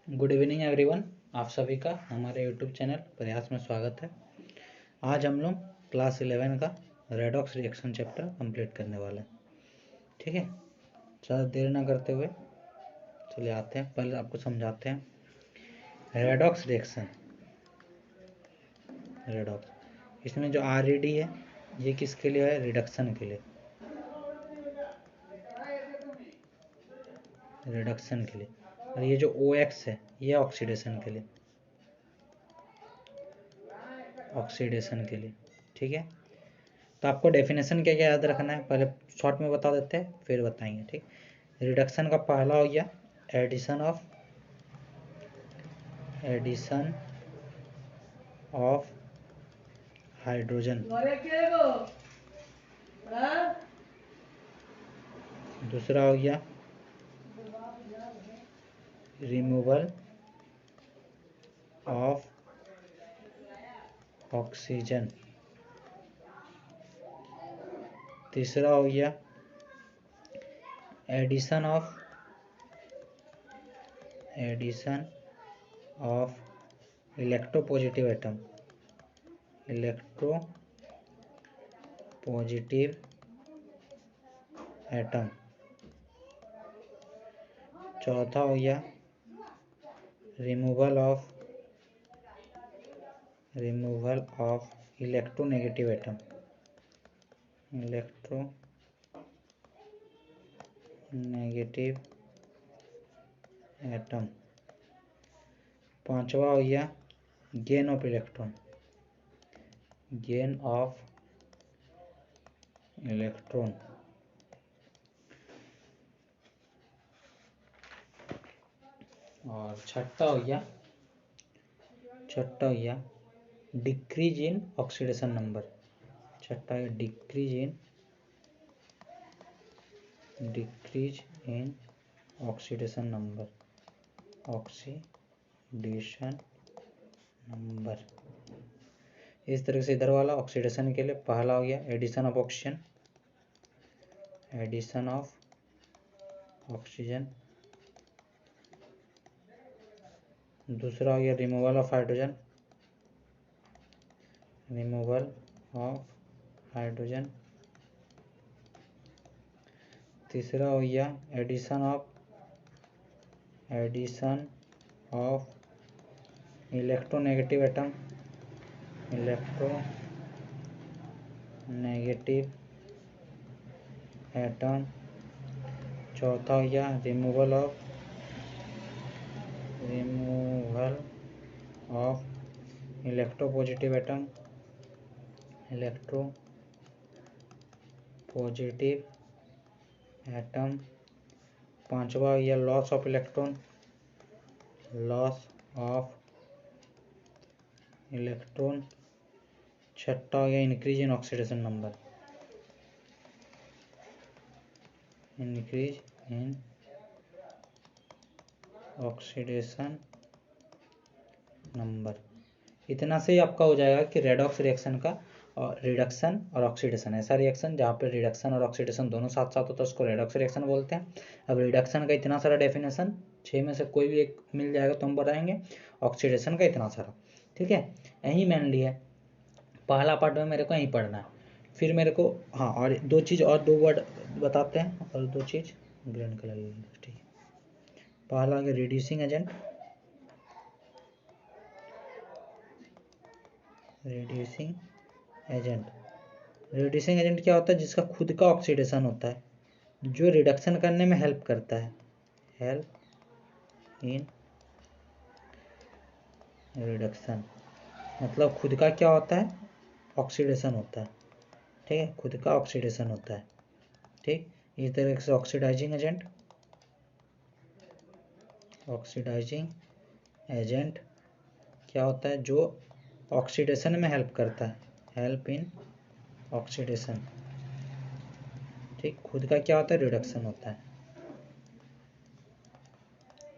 Good evening everyone, आप सभी का हमारे यूट्यूब चैनल प्रयास में स्वागत है। आज हम लोग क्लास 11 का रेडॉक्स रिएक्शन चैप्टर कंप्लीट करने वाले हैं। ठीक है, ज़्यादा देर ना करते हुए चलिए आते हैं। पहले आपको समझाते हैं रेडॉक्स रिएक्शन। रेडॉक्स, इसमें जो RED है ये किसके लिए है? रिडक्शन के लिए। रिडक्शन के लिए। और ये जो OX है ये ऑक्सीडेशन के लिए। ऑक्सीडेशन के लिए। ठीक है, तो आपको डेफिनेशन क्या क्या याद रखना है, पहले शॉर्ट में बता देते हैं फिर बताएंगे। ठीक, रिडक्शन का पहला हो गया एडिशन ऑफ हाइड्रोजन। दूसरा हो गया रिमूवल ऑफ ऑक्सीजन। तीसरा हो गया एडिशन ऑफ इलेक्ट्रोपॉजिटिव एटम। चौथा हो गया रिमूवल ऑफ इलेक्ट्रोनेगेटिव एटम। पांचवा हो गया गेन ऑफ इलेक्ट्रॉन। और छठा हो गया डिक्रीज इन ऑक्सीडेशन नंबर। छठा है डिक्रीज इन ऑक्सीडेशन नंबर। इस तरह से इधर वाला ऑक्सीडेशन के लिए पहला हो गया एडिशन ऑफ ऑक्सीजन। दूसरा हो गया रिमूवल ऑफ हाइड्रोजन। तीसरा हो गया एडिशन ऑफ इलेक्ट्रोनेगेटिव एटम। चौथा हो गया रिमूवल ऑफ इलेक्ट्रोपॉजिटिव एटम। पांचवा हो गया लॉस ऑफ इलेक्ट्रॉन। छठा हो गया इंक्रीज इन ऑक्सीडेशन नंबर। इतना से ही आपका हो जाएगा कि रेडॉक्स रिएक्शन का और रिडक्शन और ऑक्सीडेशन, ऐसा रिएक्शन जहाँ पे रिडक्शन और ऑक्सीडेशन दोनों साथ साथ होता है उसको रेडॉक्स रिएक्शन बोलते हैं। अब रिडक्शन का इतना सारा डेफिनेशन 6 में से कोई भी एक मिल जाएगा तो हम बताएंगे। ऑक्सीडेशन का इतना सारा, ठीक है, यही मेनली है। पहला पार्ट में मेरे को यहीं पढ़ना है, फिर मेरे को हाँ और दो वर्ड बताते हैं और दो चीज़ ग्रीन कलर। ठीक है, पहला है रिड्यूसिंग एजेंट। रिड्यूसिंग एजेंट क्या होता है? जिसका खुद का ऑक्सीडेशन होता है, जो रिडक्शन करने में हेल्प करता है। हेल्प इन रिडक्शन मतलब खुद का क्या होता है? ऑक्सीडेशन होता है। ठीक है, खुद का ऑक्सीडेशन होता है। ठीक, इस तरह से ऑक्सीडाइजिंग एजेंट क्या होता है? जो ऑक्सीडेशन में हेल्प करता है। Help in oxidation. ठीक, खुद का क्या होता है? रिडक्शन होता है।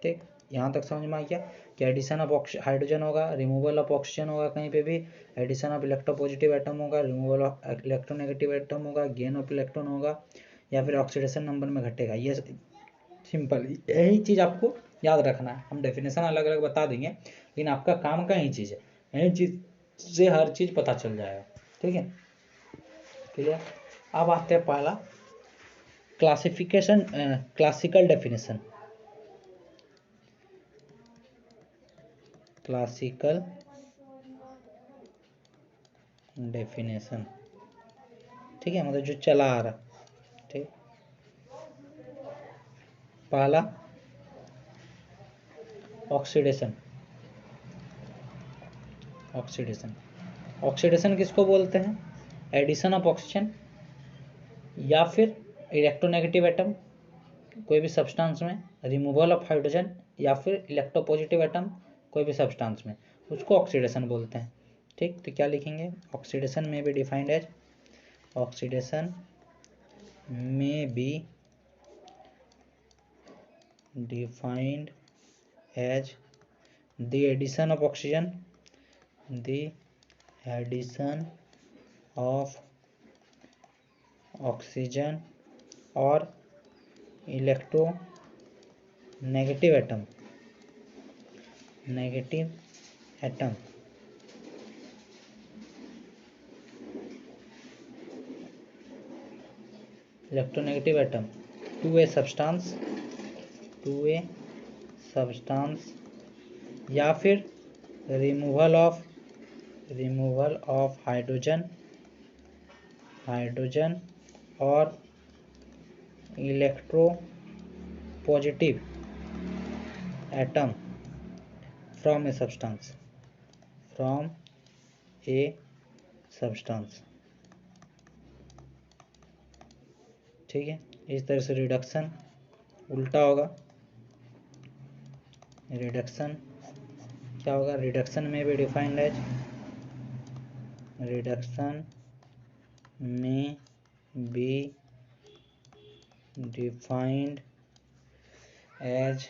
ठीक, यहाँ तक समझ में आ गया कि एडिशन ऑफ हाइड्रोजन होगा, रिमूवल ऑफ ऑक्सीजन होगा, कहीं पे भी एडिशन ऑफ इलेक्ट्रोपॉजिटिव एटम होगा, रिमूवल ऑफ इलेक्ट्रोनेगेटिव एटम होगा, गेन ऑफ इलेक्ट्रॉन होगा, या फिर ऑक्सीडेशन नंबर में घटेगा। ये सिंपल, यही चीज़ आपको याद रखना है, हम डेफिनेशन अलग अलग बता देंगे, लेकिन आपका काम का ही चीज़ है, यही चीज़ से हर चीज़ पता चल जाएगा। ठीक है, क्लियर। अब आते हैं पहला classification, classical definition. Classical definition, ठीक है, मतलब जो चला आ रहा। ठीक, पहला ऑक्सीडेशन। ऑक्सीडेशन, ऑक्सीडेशन किसको बोलते हैं? एडिशन ऑफ ऑक्सीजन या फिर इलेक्ट्रोनेगेटिव एटम कोई भी सब्सटेंस में, रिमूवल ऑफ हाइड्रोजन या फिर इलेक्ट्रोपॉजिटिव एटम कोई भी सब्सटेंस में, उसको ऑक्सीडेशन बोलते हैं। ठीक, तो क्या लिखेंगे? ऑक्सीडेशन में बी डिफाइंड एज, ऑक्सीडेशन में be defined as the addition of oxygen, the addition of oxygen or electronegative atom, negative atom electronegative atom to a substance, to a substance या फिर removal of hydrogen, hydrogen और electropositive atom from a substance, from a substance। ठीक है, इस तरह से reduction उल्टा होगा। रिडक्शन क्या होगा? रिडक्शन में भी डिफाइंड एज, रिडक्शन में be defined as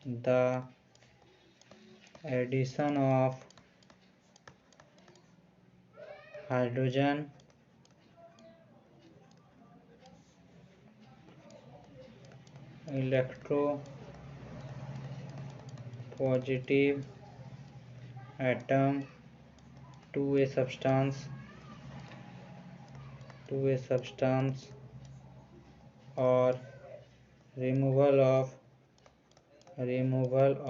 the addition of hydrogen electropositive atom to a substance or removal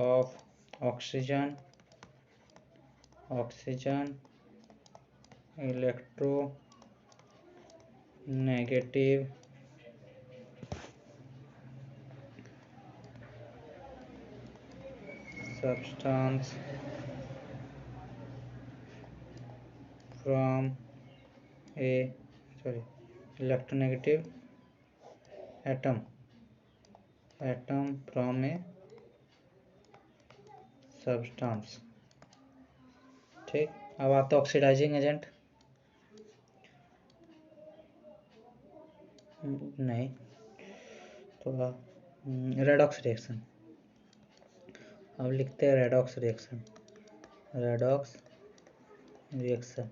of oxygen electronegative substance from a electronegative atom from a substance। ठीक, अब आता है ऑक्सीडाइजिंग एजेंट। नहीं, थोड़ा redox reaction. अब लिखते हैं redox reaction. Redox reaction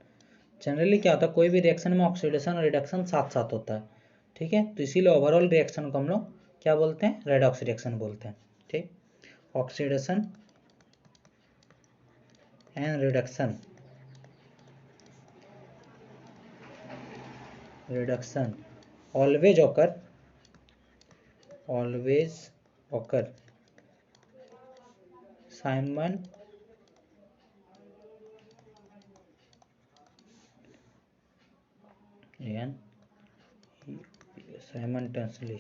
generally क्या होता है, कोई भी रिएक्शन में ऑक्सीडेशन और रिडक्शन साथ साथ होता है। ठीक है, तो इसीलिए ओवरऑल रिएक्शन को हम लोग क्या बोलते हैं? रेडॉक्स रिएक्शन बोलते हैं। ठीक, oxidation and reduction, always occur simultaneously,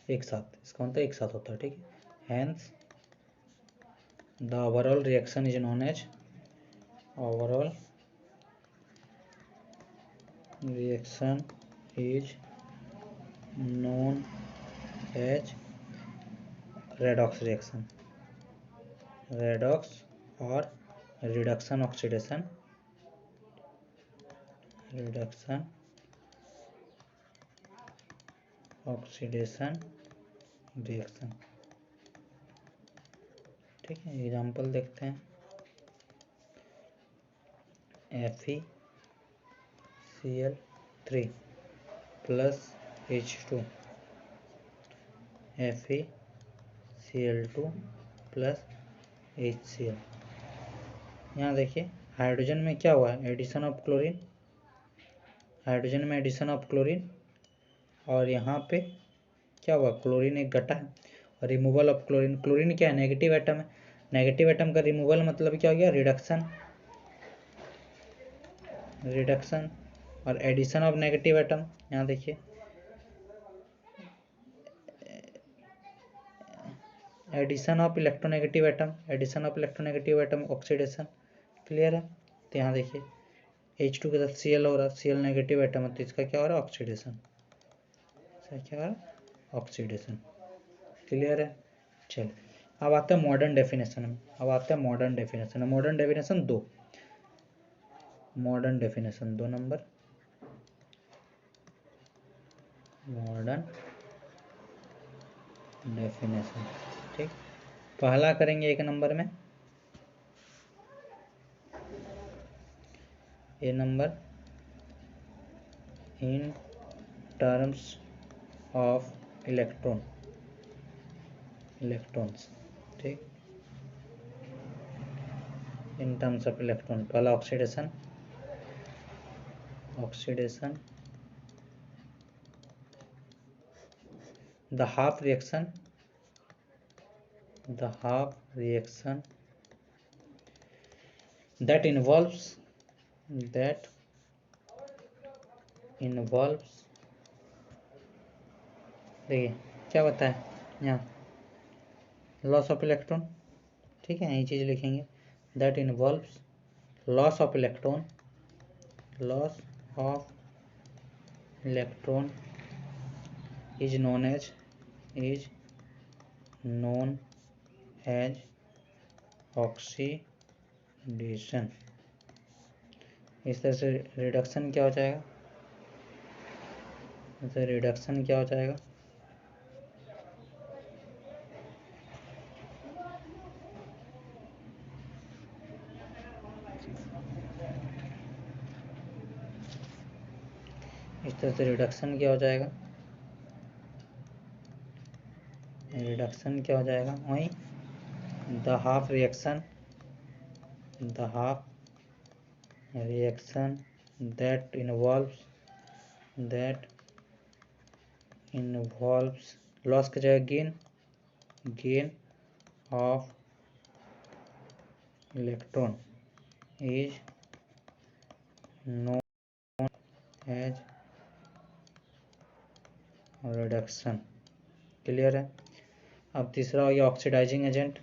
एक साथ, इसका मतलब एक साथ होता है। ठीक है, hence the overall reaction is known as redox reaction, redox or reduction oxidation reaction. ठीक है, एग्जाम्पल देखते हैं। FeCl3 plus H2, FeCl3 Cl2 plus HCl। यहाँ देखिए हाइड्रोजन में क्या हुआ है, एडिशन ऑफ क्लोरीन, हाइड्रोजन में एडिशन ऑफ क्लोरीन, और यहाँ पे क्या हुआ, क्लोरीन एक घटा है और रिमूवल ऑफ क्लोरीन। क्लोरीन क्या है, नेगेटिव एटम है, नेगेटिव एटम का रिमूवल मतलब क्या हो गया, रिडक्शन, रिडक्शन और एडिशन ऑफ नेगेटिव एटम। यहाँ देखिए addition of electronegative atom, addition of electronegative atom oxidation, clear है। तो यहाँ देखिए H2 के साथ Cl हो रहा है, Cl नेगेटिव एटम है तो इसका क्या हो रहा है, ऑक्सीडेशन, क्या हो रहा है, ऑक्सीडेशन, क्लियर है। चलिए अब आते हैं मॉडर्न डेफिनेशन में, अब आते हैं modern definition. Modern definition 2, modern definition 2 number, modern definition, ठीक। पहला करेंगे 1 नंबर में, A number, in terms of electron, electrons, ठीक, इन टर्म्स ऑफ इलेक्ट्रॉन। पहला oxidation, oxidation, the half reaction, the half reaction that involves, that involves, देखिए क्या बताया यहाँ, लॉस ऑफ इलेक्ट्रॉन, ठीक है, यही चीज़ लिखेंगे, that involves loss of electron, loss of electron is known as, is known as oxidation. इस तरह से रिडक्शन क्या हो जाएगा, तो रिडक्शन क्या हो जाएगा, इस तरह से रिडक्शन क्या हो जाएगा, रिडक्शन क्या हो जाएगा, वहीं the half reaction, the half reaction that involves, that involves, loss की जगह gain, gain of electron is known as reduction, clear है। अब तीसरा हो गया ऑक्सीडाइजिंग एजेंट,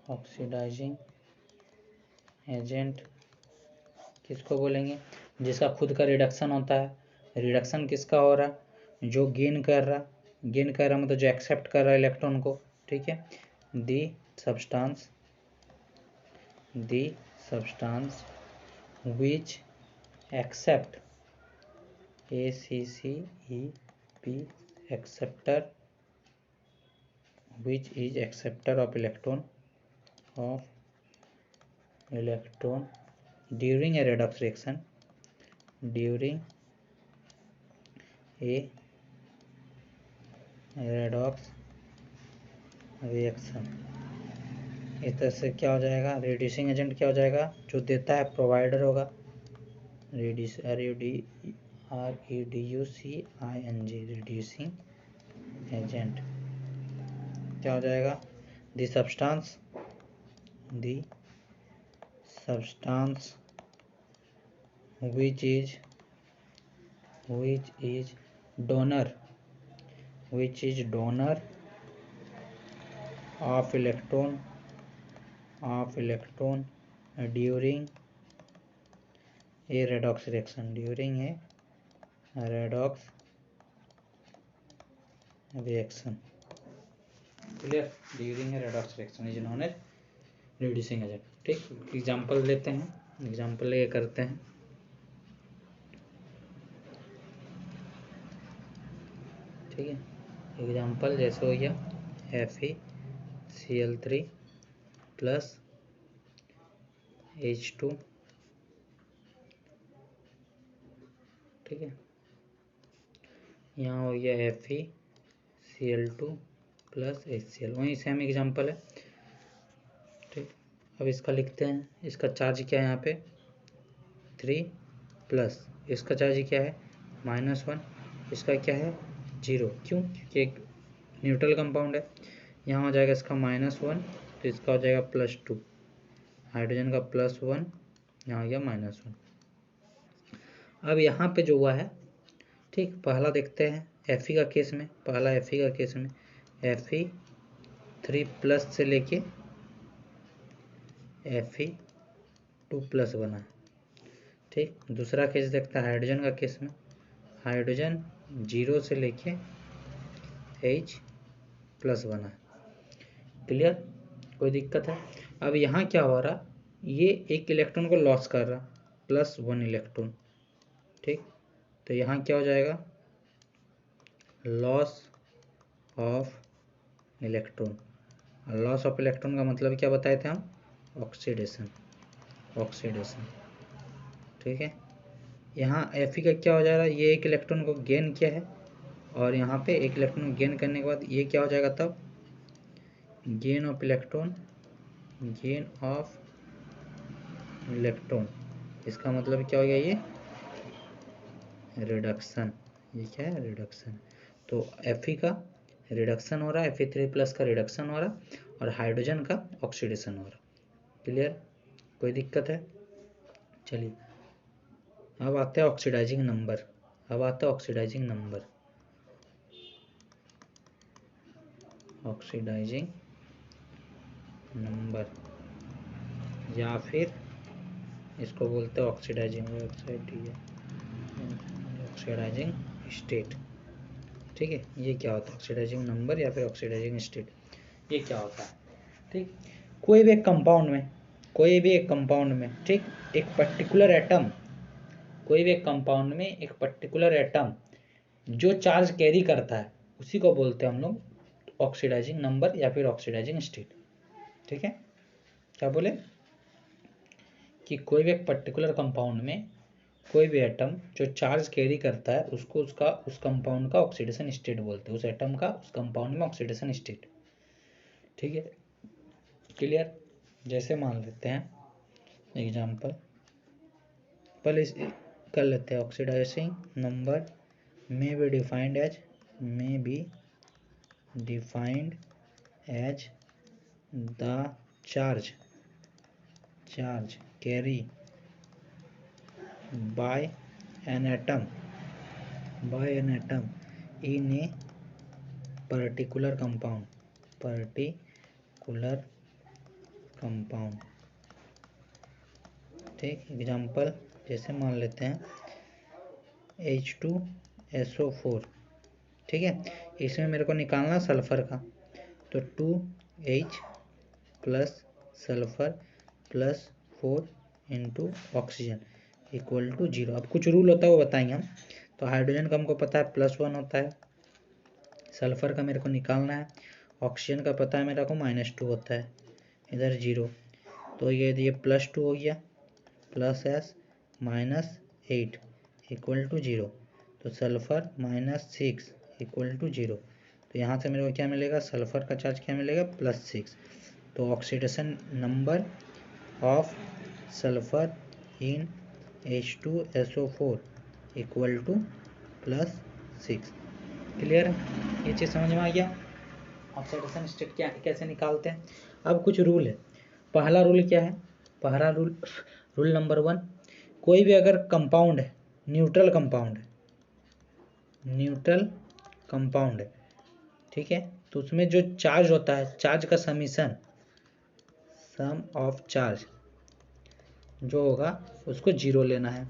ऑक्सीडाइजिंग एजेंट किसको बोलेंगे, जिसका खुद का रिडक्शन होता है। रिडक्शन किसका हो रहा है, जो गेन कर रहा, गेन कर रहा मतलब जो एक्सेप्ट कर रहा है इलेक्ट्रॉन को, ठीक है। The substance, the substance which accept, ACCEP, acceptor, which is acceptor of electron, of electron during a redox reaction, during a redox reaction। इस तरह से क्या हो जाएगा, रिड्यूसिंग एजेंट क्या हो जाएगा, जो देता है प्रोवाइडर होगा, रिड्यूस REDUCING, रिड्यूसिंग एजेंट क्या हो जाएगा, the substance, the substance which is donor, which is donor of electron, of electron during a redox reaction, during a redox reaction, clear, during a redox reaction is known as reducing agent, ठीक। Example लेते हैं, example ये करते हैं, ठीक है। Example जैसे हो गया FeCl3 प्लस H2 ठीक है, यहाँ हो गया FeCl2 प्लस HCl, वही सेम एग्जाम्पल है। ठीक, अब इसका लिखते हैं, इसका चार्ज क्या है यहाँ पे 3 प्लस, इसका चार्ज क्या है -1, इसका क्या है 0, क्यों, क्योंकि एक न्यूट्रल कंपाउंड है। यहाँ हो जाएगा इसका -1, तो इसका हो जाएगा +2, हाइड्रोजन का +1, यहाँ हो गया -1। अब यहाँ पे जो हुआ है, ठीक, पहला देखते हैं Fe का केस में, पहला Fe का केस में Fe3+ से लेके Fe2+ बना। ठीक, दूसरा केस देखता है हाइड्रोजन का केस में, हाइड्रोजन 0 से लेके H+ बना। क्लियर, कोई दिक्कत है? अब यहाँ क्या हो रहा, ये एक इलेक्ट्रॉन को लॉस कर रहा, +1 इलेक्ट्रॉन। ठीक, तो यहाँ क्या हो जाएगा loss of electron. Loss of electron का मतलब क्या बताए थे हम, ऑक्सीडेशन, ऑक्सीडेशन। ठीक है, यहाँ Fe का क्या हो जा रहा है, ये एक इलेक्ट्रॉन को गेन किया है, और यहाँ पे एक इलेक्ट्रॉन गेन करने के बाद ये क्या हो जाएगा तब, gain of electron, gain of electron. इसका मतलब क्या हो गया, ये रिडक्शन, ये क्या है रिडक्शन। तो Fe का रिडक्शन हो रहा है, Fe3+ का रिडक्शन हो रहा है, और हाइड्रोजन का ऑक्सीडेशन हो रहा है। क्लियर, कोई दिक्कत है? चलिए अब आते हैं ऑक्सीडाइजिंग नंबर, अब आता है ऑक्सीडाइजिंग नंबर, ऑक्सीडाइजिंग नंबर, या फिर इसको बोलते हैं ऑक्सीडाइजिंग ऑक्सीडाइजिंग स्टेट। ठीक है, ये क्या होता है ऑक्सीडाइजिंग नंबर या फिर ऑक्सीडाइजिंग स्टेट, ये क्या होता है? ठीक, कोई भी एक कंपाउंड में, कोई भी एक कंपाउंड में, ठीक, एक पर्टिकुलर एटम, कोई भी एक कंपाउंड में एक पर्टिकुलर एटम जो चार्ज कैरी करता है, उसी को बोलते हैं हम लोग ऑक्सीडाइजिंग नंबर या फिर ऑक्सीडाइजिंग स्टेट। ठीक है, क्या बोले कि कोई भी एक पर्टिकुलर कंपाउंड में कोई भी एटम जो चार्ज कैरी करता है, उसको उसका उस कंपाउंड का ऑक्सीडेशन स्टेट बोलते हैं, उस एटम का उस कंपाउंड में ऑक्सीडेशन स्टेट। ठीक है, क्लियर। जैसे मान लेते हैं एग्जांपल, पहले कर लेते हैं, oxidising number may be defined as the charge carry by an atom in a particular compound। ठीक, एग्जांपल जैसे मान लेते हैं H2SO4। ठीक है, इसमें मेरे को निकालना सल्फर का, तो 2H plus sulphur plus 4 into oxygen equal to 0। अब कुछ रूल होता है वो बताएंगे हम। तो हाइड्रोजन का हमको पता है +1 होता है, सल्फर का मेरे को निकालना है, ऑक्सीजन का पता है मेरे को -2 होता है, इधर 0। तो ये +2 हो गया, +s -8 इक्वल टू 0, तो सल्फर -6 इक्वल टू 0। तो यहाँ से मेरे को क्या मिलेगा, सल्फर का चार्ज क्या मिलेगा +6। तो oxidation number of sulphur in H2SO4 equal to +6। Clear, ये चीज़ समझ में आ गया ऑक्सीडेशन स्टेट क्या कैसे निकालते हैं। अब कुछ रूल है। पहला रूल क्या है, पहला रूल नंबर 1, कोई भी अगर कंपाउंड है, न्यूट्रल कंपाउंड है, ठीक है, तो उसमें जो चार्ज होता है, चार्ज का सम ऑफ चार्ज जो होगा उसको 0 लेना है।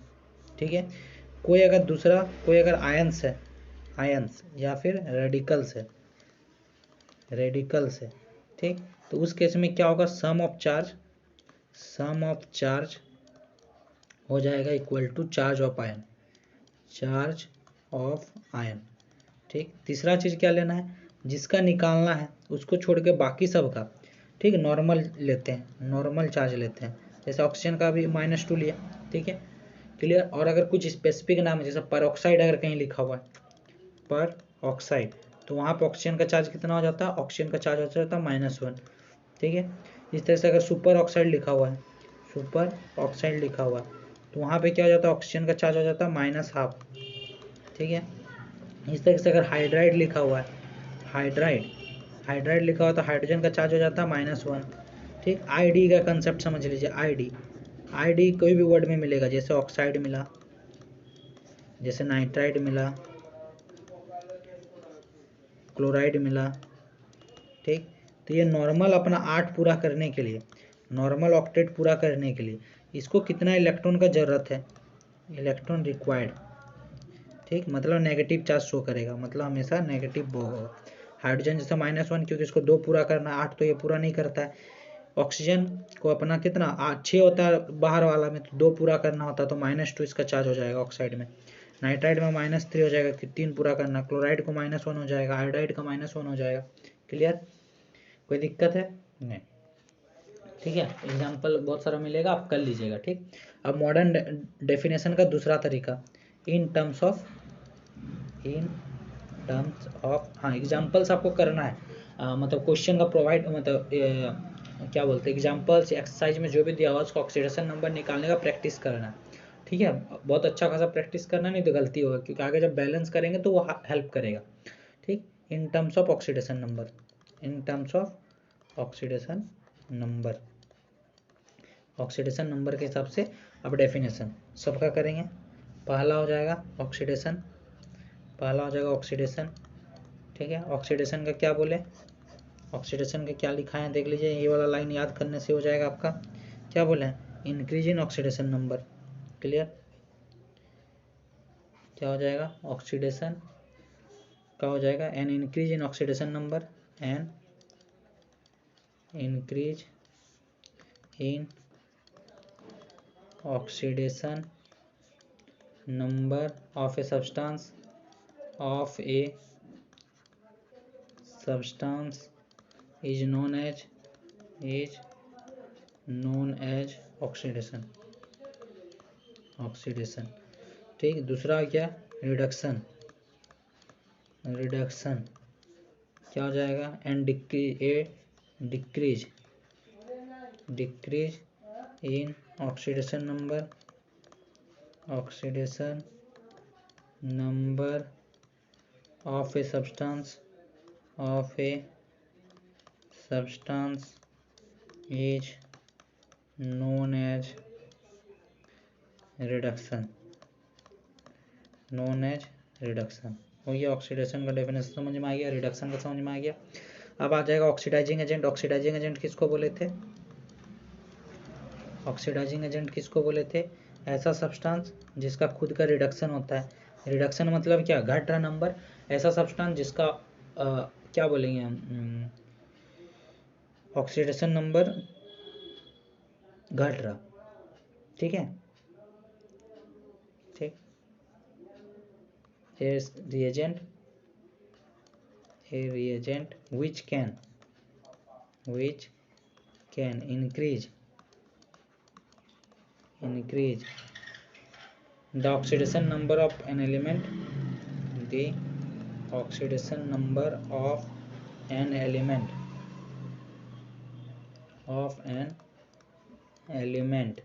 ठीक है, कोई अगर आयंस है, आयंस या फिर रेडिकल्स है, ठीक, तो उस केस में क्या होगा, सम ऑफ चार्ज हो जाएगा equal to charge of ion. ठीक, तीसरा चीज़ क्या लेना है, जिसका निकालना है उसको छोड़ के बाकी सब का, ठीक, नॉर्मल लेते हैं, नॉर्मल चार्ज लेते हैं। जैसे ऑक्सीजन का भी -2 लिया, ठीक है, क्लियर। और अगर कुछ स्पेसिफिक नाम है, जैसे पर ऑक्साइड अगर कहीं लिखा हुआ है पर ऑक्साइड, तो वहाँ पे ऑक्सीजन का चार्ज कितना हो जाता है, ऑक्सीजन का चार्ज हो जाता है -1। ठीक है। इस तरह से अगर सुपर ऑक्साइड लिखा हुआ है, सुपर ऑक्साइड लिखा हुआ है, तो वहाँ पे क्या हो जाता है, ऑक्सीजन का चार्ज हो जाता है -12। ठीक है। इस तरह से अगर हाइड्राइड लिखा हुआ है, हाइड्राइड लिखा हुआ तो हाइड्रोजन का चार्ज हो जाता है -1। ठीक। आईडी का कंसेप्ट समझ लीजिए। आईडी कोई भी वर्ड में मिलेगा, जैसे ऑक्साइड मिला, जैसे नाइट्राइड मिला, क्लोराइड मिला। ठीक। तो ये नॉर्मल अपना 8 पूरा करने के लिए, नॉर्मल ऑक्टेट पूरा करने के लिए इसको कितना इलेक्ट्रॉन का ज़रूरत है, इलेक्ट्रॉन रिक्वायर्ड। ठीक। मतलब नेगेटिव चार्ज शो करेगा, मतलब हमेशा नेगेटिव होगा। हाइड्रोजन जैसे -1, क्योंकि इसको 2 पूरा करना है, 8 तो ये पूरा नहीं करता है। ऑक्सीजन को अपना कितना 6 होता है बाहर वाला में, तो 2 पूरा करना होता है, तो -2 इसका चार्ज हो जाएगा ऑक्साइड में। नाइट्राइड में -3 हो जाएगा कि 3 पूरा करना। क्लोराइड को -1 हो जाएगा, आयोडाइड का -1 हो जाएगा। क्लियर। कोई दिक्कत है नहीं। ठीक है। एग्जाम्पल बहुत सारा मिलेगा, आप कर लीजिएगा। ठीक। अब मॉडर्न डेफिनेशन का दूसरा तरीका, इन टर्म्स ऑफ, हाँ एग्जाम्पल्स आपको करना है। मतलब क्वेश्चन का प्रोवाइड, मतलब क्या बोलते हैं, एग्जाम्पल्स एक्सरसाइज में जो भी दिया हुआ उसका ऑक्सीडेशन नंबर निकालने का प्रैक्टिस करना है। ठीक है। बहुत अच्छा खासा प्रैक्टिस करना, नहीं तो गलती होगा, क्योंकि आगे जब बैलेंस करेंगे तो वो हेल्प करेगा। ठीक। In terms of oxidation number, in terms of oxidation number, oxidation number के हिसाब से अब डेफिनेशन सबका करेंगे। पहला हो जाएगा ऑक्सीडेशन, पहला हो जाएगा ऑक्सीडेशन। ठीक है। ऑक्सीडेशन का क्या बोले, ऑक्सीडेशन का क्या लिखा है देख लीजिए, ये वाला लाइन याद करने से हो जाएगा आपका। क्या बोले हैं, increase in oxidation number. Clear. क्या हो जाएगा, ऑक्सीडेशन का हो जाएगा an increase in oxidation number, an increase in oxidation number of a substance is known as oxidation। ठीक। दूसरा क्या, रिडक्शन, क्या हो जाएगा, and decrease in oxidation number of a substance is known as reduction, हो गया। ऑक्सीडेशन का definition समझ में आ गया, रिडक्शन का समझ में आ गया। अब आ जाएगा ऑक्सीडाइजिंग एजेंट। ऑक्सीडाइजिंग एजेंट किसको बोले थे, ऑक्सीडाइजिंग एजेंट किसको बोले थे, ऐसा सब्सटेंस जिसका खुद का रिडक्शन होता है। रिडक्शन मतलब क्या, घट रहा नंबर, ऐसा सब्सटेंस जिसका क्या बोलेंगे हम, ऑक्सीडेशन नंबर घट रहा। ठीक है। ठीक। a reagent which can increase the oxidation number of an element, the oxidation number of an element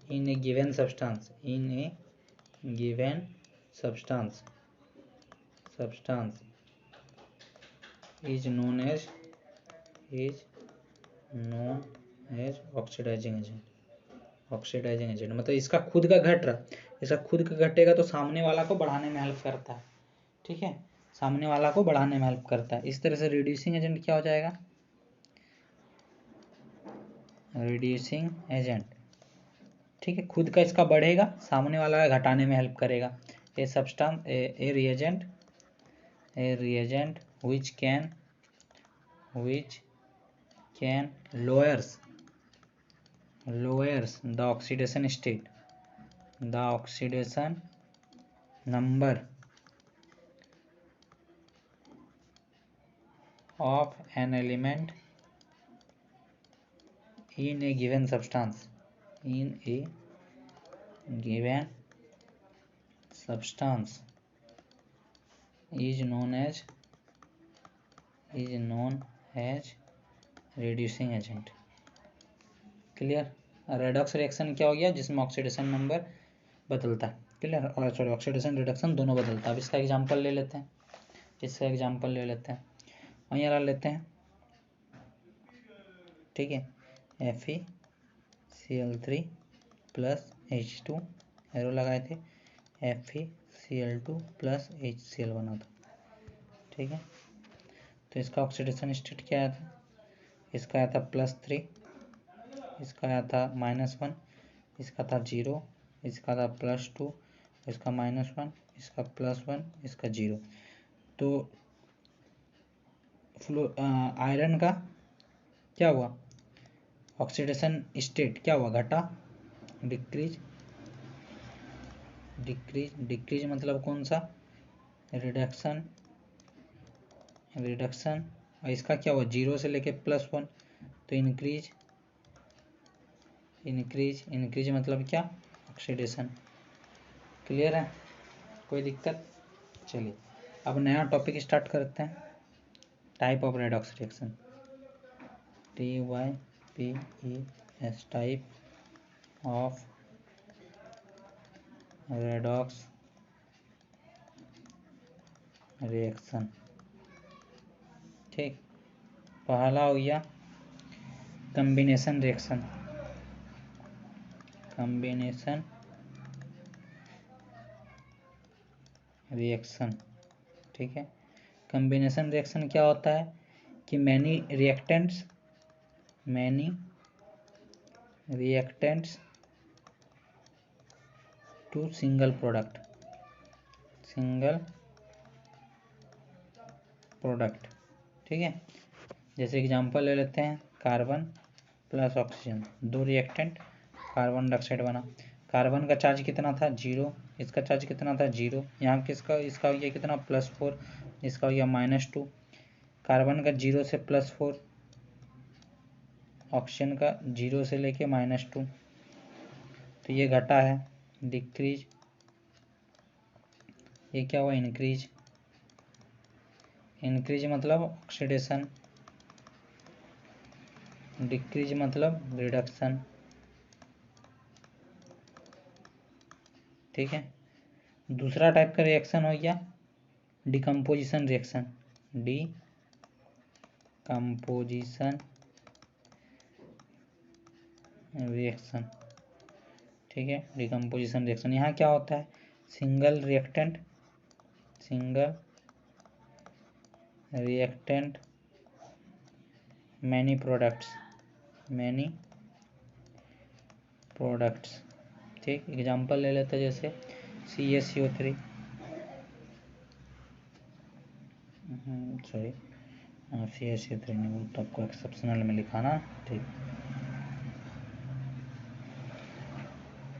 in a given substance, is known as oxidising agent. मतलब इसका खुद का घट रहा, इसका खुद का घटेगा तो सामने वाला को बढ़ाने में हेल्प करता है। ठीक है। सामने वाला को बढ़ाने में हेल्प करता है। इस तरह से रिड्यूसिंग एजेंट क्या हो जाएगा, रिड्यूसिंग एजेंट। ठीक है। खुद का इसका बढ़ेगा, सामने वाला का घटाने में हेल्प करेगा। A substance, A reagent which can lowers the oxidation state, the oxidation number of an element in a given substance, given substance is known as reducing agent। Clear. Redox reaction क्या हो गया, जिसमें oxidation number बदलता है। Clear, और sorry oxidation reduction दोनों बदलता है। अब इसका एग्जांपल ले लेते हैं, और यहाँ लेते हैं, ठीक है, FeCl3 प्लस H2 एरो लगाए थे, FeCl2 प्लस HCl बना था, ठीक है। तो इसका ऑक्सीडेशन स्टेट क्या आया था, इसका आया था +3, इसका आया था -1, इसका था 0, इसका था +2, इसका -1, इसका +1, इसका 0। तो आयरन का क्या हुआ, ऑक्सीडेशन स्टेट क्या हुआ, घटा, डिक्रीज मतलब कौन सा, रिडक्शन। और इसका क्या हुआ, 0 से लेके +1, तो इंक्रीज मतलब क्या, ऑक्सीडेशन। क्लियर है, कोई दिक्कत। चलिए अब नया टॉपिक स्टार्ट करते हैं, type of redox reaction, TYPES, type of redox reaction. ठीक, पहला हो गया कॉम्बिनेशन रिएक्शन, ठीक है। कॉम्बिनेशन रिएक्शन क्या होता है कि many reactants to single product, ठीक है। जैसे एग्जांपल ले लेते हैं, carbon plus oxygen, 2 reactant, carbon dioxide बना। कार्बन का चार्ज कितना था, 0, इसका चार्ज कितना था, 0, यहाँ किसका, इसका हो गया कितना, +4, इसका हो गया -2। कार्बन का 0 से +4, ऑक्सीजन का 0 से लेके -2, तो ये घटा है, डिक्रीज, ये क्या हुआ, इंक्रीज मतलब ऑक्सीडेशन, डिक्रीज मतलब रिडक्शन, ठीक है। दूसरा टाइप का रिएक्शन हो गया डिकम्पोजिशन रिएक्शन, ठीक है। डिकम्पोजिशन रिएक्शन, यहाँ क्या होता है, सिंगल रिएक्टेंट मैनी प्रोडक्ट्स, ठीक। एग्जांपल ले लेते हैं, जैसे CaCO3, सॉरी CaCO3 नहीं बोलता, आपको एक्सेप्शनल में लिखाना, ठीक,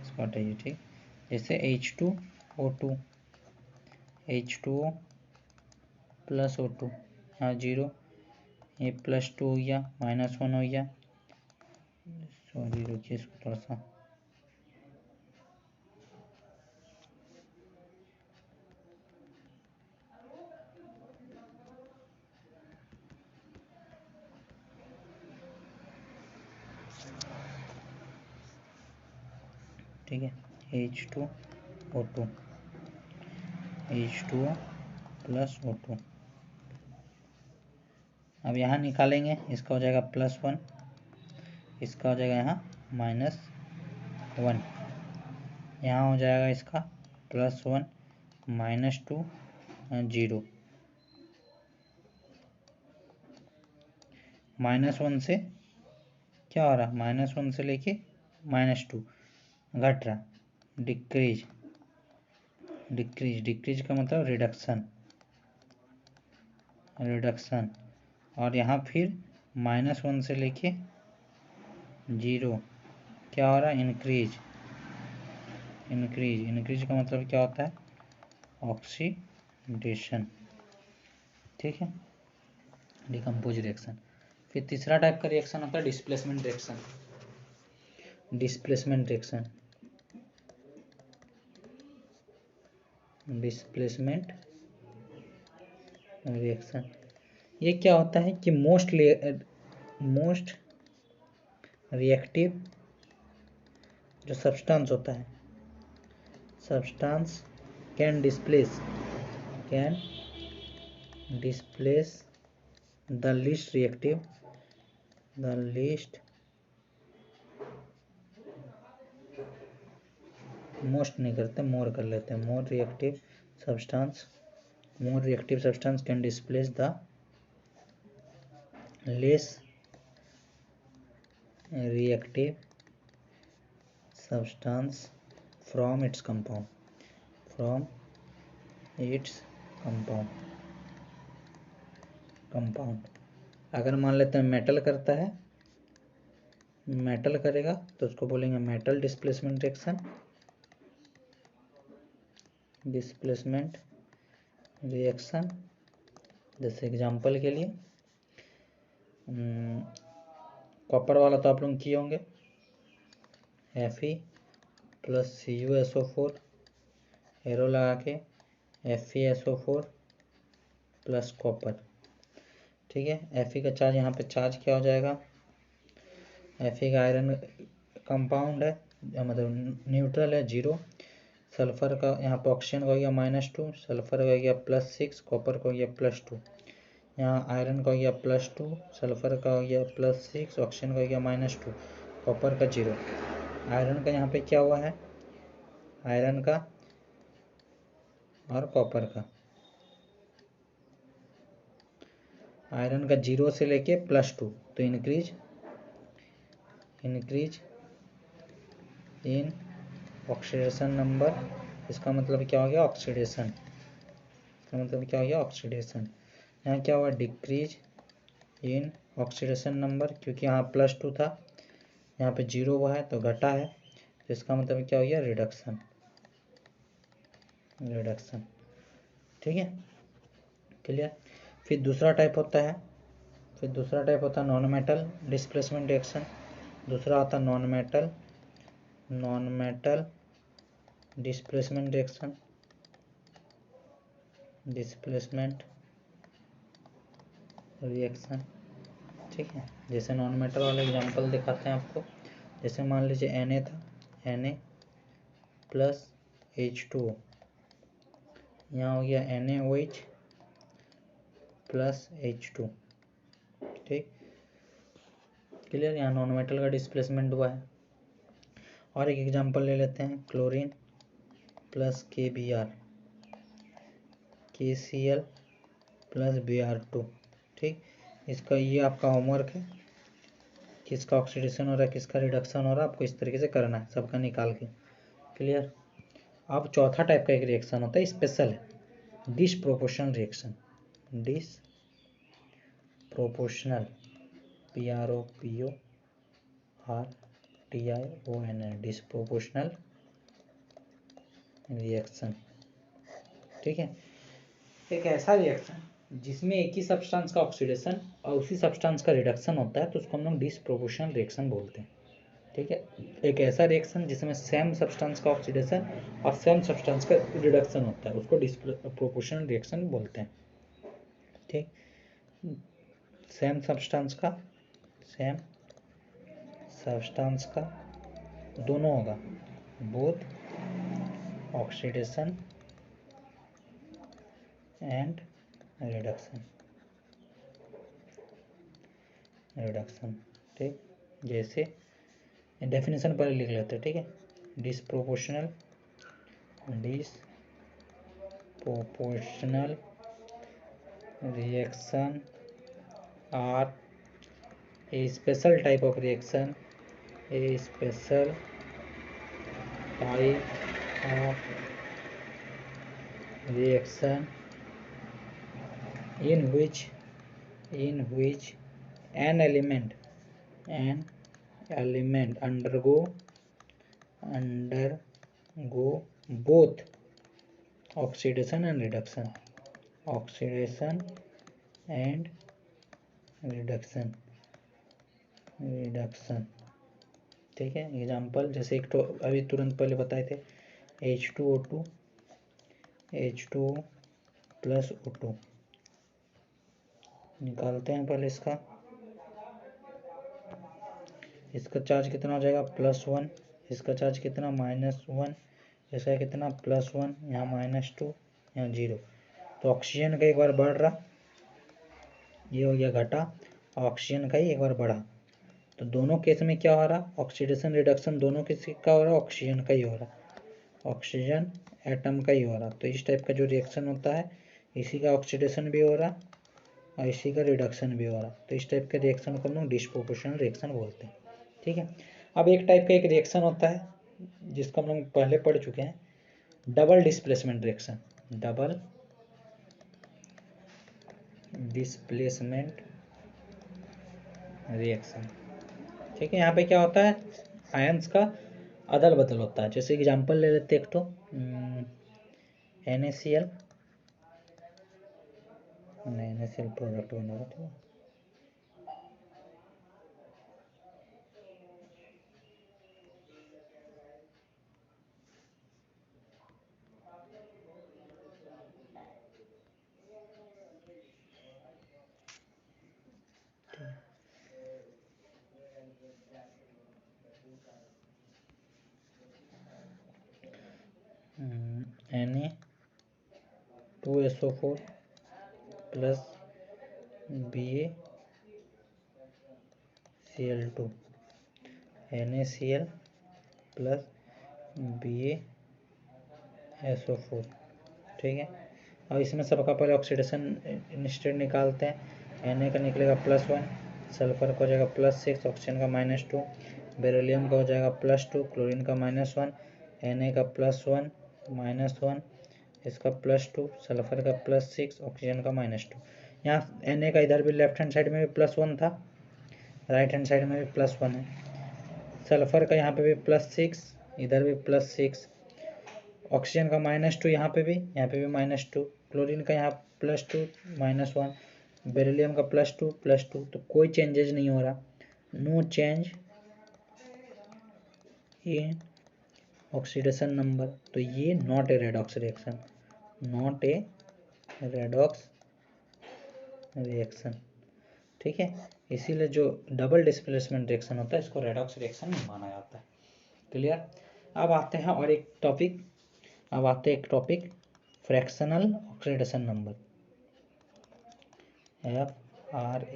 इसको हटाइए, ठीक। जैसे H2O प्लस O2, यहाँ 0, ये +2 हो गया, -1 हो गया, सॉरी रुकिए इसको थोड़ा सा, ठीक है। H2O प्लस O2, अब यहाँ निकालेंगे, इसका हो जाएगा +1, इसका हो जाएगा यहाँ -1, यहाँ हो जाएगा इसका +1 -2 0, -1 से क्या हो रहा, -1 से लेके -2 घट रहा, डिक्रीज का मतलब रिडक्शन, और यहाँ फिर -1 से लेके 0 क्या हो रहा है, इंक्रीज का मतलब क्या होता है, ऑक्सीडेशन, ठीक है। Decompose reaction. फिर तीसरा टाइप का रिएक्शन होता है डिस्प्लेसमेंट रिएक्शन, डिस्प्लेसमेंट रिएक्शन। ये क्या होता है कि मोस्ट रिएक्टिव जो सब्सटेंस होता है, substance can displace the least reactive, most नहीं करते, मोर कर लेते हैं, more reactive substance can displace the less reactive substance from its compound अगर मान लेते हैं मेटल करता है, मेटल करेगा तो उसको बोलेंगे मेटल डिस्प्लेसमेंट रिएक्शन। जैसे एग्जांपल के लिए कॉपर वाला तो आप लोग किए होंगे, Fe प्लस CuSO4 एरो लगा के FeSO4 प्लस कॉपर, ठीक है। Fe का चार्ज यहाँ पे चार्ज क्या हो जाएगा, Fe का आयरन कंपाउंड है, मतलब न्यूट्रल है, 0। सल्फर का यहाँ पे ऑक्सीजन का हो गया -2, सल्फर का हो गया +6, कॉपर का हो गया +2। यहाँ आयरन का हो गया +2, सल्फर का हो गया +6, ऑक्सीजन का हो गया -2, कॉपर का 0। आयरन का यहाँ पे क्या हुआ है, आयरन का और कॉपर का, आयरन का 0 से लेके +2, तो इंक्रीज इन ऑक्सीडेशन नंबर। इसका मतलब क्या हो गया, ऑक्सीडेशन। इसका मतलब क्या हो गया, ऑक्सीडेशन। यहाँ क्या हुआ, डिक्रीज इन ऑक्सीडेशन नंबर, क्योंकि यहाँ +2 था, यहाँ पे 0 हुआ है तो घटा है, तो इसका मतलब क्या हो गया, रिडक्शन। ठीक है, क्लियर। फिर दूसरा टाइप होता है नॉन मेटल डिस्प्लेसमेंट रिएक्शन। दूसरा आता है नॉन मेटल डिस्प्लेसमेंट रिएक्शन, ठीक है। जैसे नॉन मेटल वाला एग्जांपल दिखाते हैं आपको। जैसे मान लीजिए Na था, Na प्लस H2O, यहाँ हो गया NaOH प्लस H2, ठीक, क्लियर। यहाँ नॉन मेटल का डिस्प्लेसमेंट हुआ है। और एक एग्जांपल ले लेते हैं, chlorine plus KBr, KCl plus Br2, ठीक। इसका ये आपका होमवर्क है, किसका ऑक्सीडेशन हो रहा है, किसका रिडक्शन हो रहा है, आपको इस तरीके से करना है, सबका निकाल के, क्लियर। अब चौथा टाइप का एक रिएक्शन होता है, स्पेशल है, डिसप्रोपोर्शनल रिएक्शन। डिसप्रोपोर्शनल, PROPORTION, डिसप्रोपोर्शनल रिएक्शन, ठीक है। एक ऐसा रिएक्शन जिसमें एक ही सब्सटेंस का ऑक्सीडेशन और उसी सब्सटेंस का रिडक्शन होता है, तो उसको हम लोग डिसप्रोपोर्शनल रिएक्शन बोलते हैं, ठीक है। एक ऐसा रिएक्शन जिसमें सेम सब्सटेंस का ऑक्सीडेशन और सेम सब्सटेंस का रिडक्शन होता है, उसको डिसप्रोपोर्शनल रिएक्शन बोलते हैं, ठीक। सेम सब्सटेंस का दोनों होगा, बोथ ऑक्सीडेशन एंड रिडक्शन, ठीक। जैसे डेफिनेशन पर लिख लेते हैं, ठीक है। Disproportional reaction are a special type of reaction in which an element undergo both oxidation and reduction, ठीक है। एग्जाम्पल जैसे एक तो अभी तुरंत पहले बताए थे, H2O2 H2 प्लस O2 निकालते हैं पहले इसका चार्ज कितना हो जाएगा +1, इसका चार्ज कितना -1, इसका कितना +1, यहाँ -2, यहाँ 0। तो ऑक्सीजन का एक बार बढ़ रहा, ये हो गया घटा, ऑक्सीजन का ही एक बार बढ़ा। तो दोनों केस में क्या हो रहा, ऑक्सीडेशन रिडक्शन दोनों केस का हो रहा, ऑक्सीजन का ही हो रहा, ऑक्सीजन एटम का ही हो रहा। तो इस टाइप का जो रिएक्शन होता है, इसी का ऑक्सीडेशन भी हो रहा और इसी का रिडक्शन भी हो रहा। तो इस टाइप के रिएक्शन को हम लोग डिस्प्रोपोर्शनल रिएक्शन बोलते हैं। ठीक है। अब एक टाइप का एक रिएक्शन होता है जिसको हम लोग पहले पढ़ चुके हैं, double displacement reaction. Double displacement reaction. ठीक है। यहाँ पे क्या होता है, आयंस का अदल बदल होता है। जैसे एग्जांपल ले लेते एक तो NaCl, NaCl प्रोडक्ट बना रहा था। Na2SO4 plus BaCl2, NaCl plus BaSO4। ठीक है। अब इसमें सबका पहले ऑक्सीडेशन इंस्टेंट निकालते हैं। Na का निकलेगा +1, सल्फर का हो जाएगा +6, ऑक्सीजन का -2, बेरिलियम का हो जाएगा +2, क्लोरीन का -1, Na का +1 -1, इसका +2, सल्फर का +6, ऑक्सीजन का -2। यहाँ Na का इधर भी लेफ्ट हैंड साइड में भी +1 था, राइट हैंड साइड में भी +1 है। सल्फर का यहाँ पे भी +6, इधर भी +6, ऑक्सीजन का -2 यहाँ पे भी -2, क्लोरीन का यहाँ +2 -1, बेरिलियम का +2 तो कोई चेंजेस नहीं हो रहा, no change in oxidation number. तो ये not a redox reaction, not a redox reaction. ठीक है। इसीलिए जो डबल डिस्प्लेसमेंट रिएक्शन होता है इसको रेडॉक्स रिएक्शन नहीं माना जाता है। क्लियर। अब आते हैं और एक topic, fractional oxidation number, FRACTIONAL,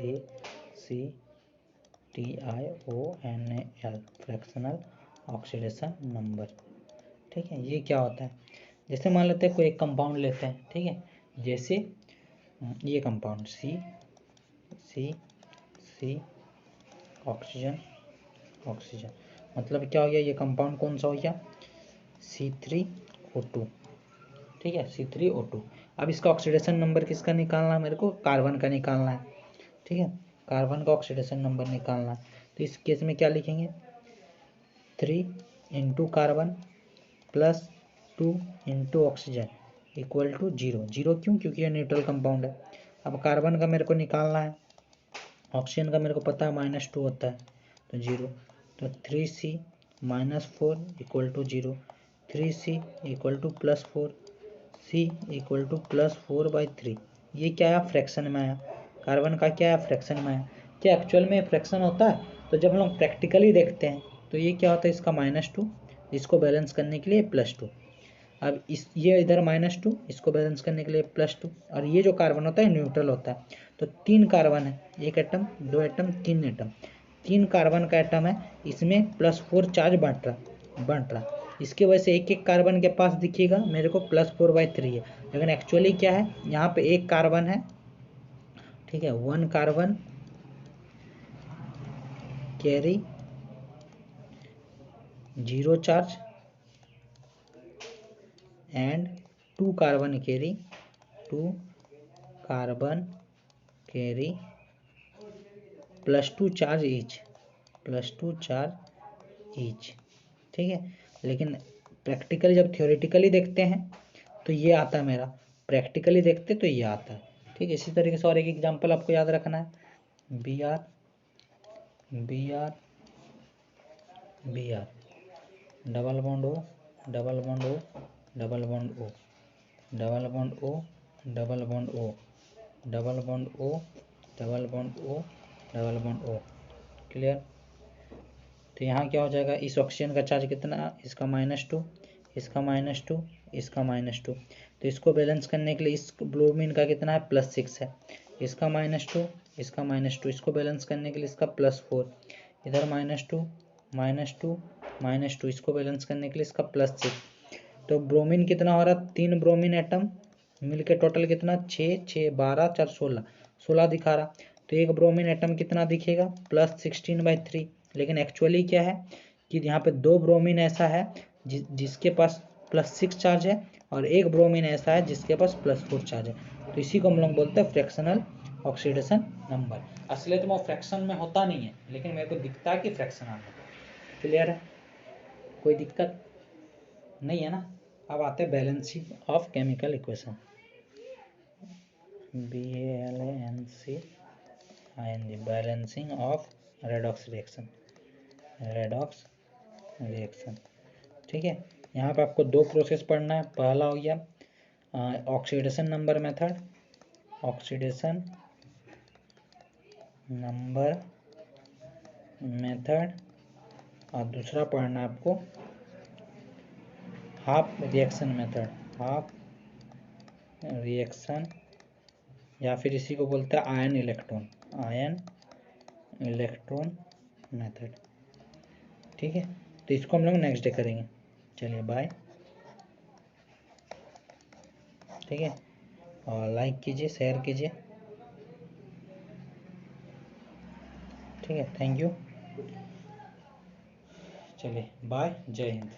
fractional oxidation number. ठीक है। ये क्या होता है, जैसे मान लेते हैं कोई एक कंपाउंड लेते हैं। ठीक है। जैसे ये कंपाउंड C ऑक्सीजन, मतलब क्या हो गया, ये कंपाउंड कौन सा हो गया, C3O2। ठीक है, C3O2। अब इसका ऑक्सीडेशन नंबर किसका निकालना है, मेरे को कार्बन का निकालना है। ठीक है, कार्बन का ऑक्सीडेशन नंबर निकालना है। तो इस केस में क्या लिखेंगे, 3 into carbon plus 2 into oxygen equal to 0। 0 क्यों, क्योंकि ये न्यूट्रल कंपाउंड है। अब कार्बन का मेरे को निकालना है, ऑक्सीजन का मेरे को पता है -2 होता है, तो 0। तो 3C -4 equal to 0, 3C equal to +4, C equal to +4/3। ये क्या है, फ्रैक्शन में आया। कार्बन का क्या है, फ्रैक्शन में आया। क्या एक्चुअल में फ्रैक्शन होता है, तो जब हम लोग प्रैक्टिकली देखते हैं तो ये क्या होता है, इसका -2, इसको बैलेंस करने के लिए +2। अब ये इधर -2, इसको बैलेंस करने के लिए +2। और ये जो कार्बन होता है न्यूट्रल होता है। तो 3 कार्बन है, 1 एटम 2 एटम 3 एटम, 3 कार्बन का एटम है, इसमें +4 चार्ज बंट रहा। इसकी वजह से एक एक कार्बन के पास दिखिएगा मेरे को +4/3 है, लेकिन एक्चुअली क्या है, यहाँ पे एक कार्बन है। ठीक है, 1 carbon carry 0 charge and 2 carbon carry +2 charge each. ठीक है, लेकिन प्रैक्टिकली जब थियोरेटिकली देखते हैं तो ये आता है मेरा, प्रैक्टिकली देखते तो ये आता है। ठीक है, इसी तरीके से और एक एग्जांपल आपको याद रखना है, Br double bond O, double bond O, double bond O। Double bond O, double bond O, double bond O, double bond O, double bond O। Clear. तो यहाँ क्या हो जाएगा, इस ऑक्सीजन का चार्ज कितना, इसका -2, इसका -2, इसका -2। तो इसको बैलेंस करने के लिए इस ब्रोमीन का कितना है, +6 है, इसका -2, इसका -2, इसको बैलेंस करने के लिए इसका +4, इधर -2, -2, -2, इसको बैलेंस करने के लिए इसका +6। तो ब्रोमीन कितना हो रहा, 3 ब्रोमीन एटम मिलके टोटल कितना, 6, 6, 12, 4, 16, 16 दिखा रहा। तो एक ब्रोमीन एटम कितना दिखेगा, +16/3। लेकिन एक्चुअली क्या है कि यहाँ पे 2 ब्रोमीन ऐसा है जिसके पास +6 चार्ज है, और एक ब्रोमीन ऐसा है जिसके पास +4 चार्ज है। तो इसी को हम लोग बोलते हैं फ्रैक्शनल ऑक्सीडेशन नंबर। असली तो वो फ्रैक्शन में होता नहीं है, लेकिन मेरे को दिखता है कि फ्रैक्शनल है। क्लियर है, कोई दिक्कत नहीं है ना। अब आते हैं balancing of chemical equation. BALANCING, balancing of redox reaction, redox reaction. ठीक है, यहाँ पे आपको 2 प्रोसेस पढ़ना है। पहला हो गया oxidation number method, oxidation number method, और दूसरा पढ़ना है आपको half reaction method, half reaction, या फिर इसी को बोलते हैं ion electron, ion electron method. ठीक है, तो इसको हम लोग नेक्स्ट डे करेंगे। चलिए बाय। ठीक है, और लाइक कीजिए, शेयर कीजिए। ठीक है, थैंक यू। चलिए बाय, जय हिंद।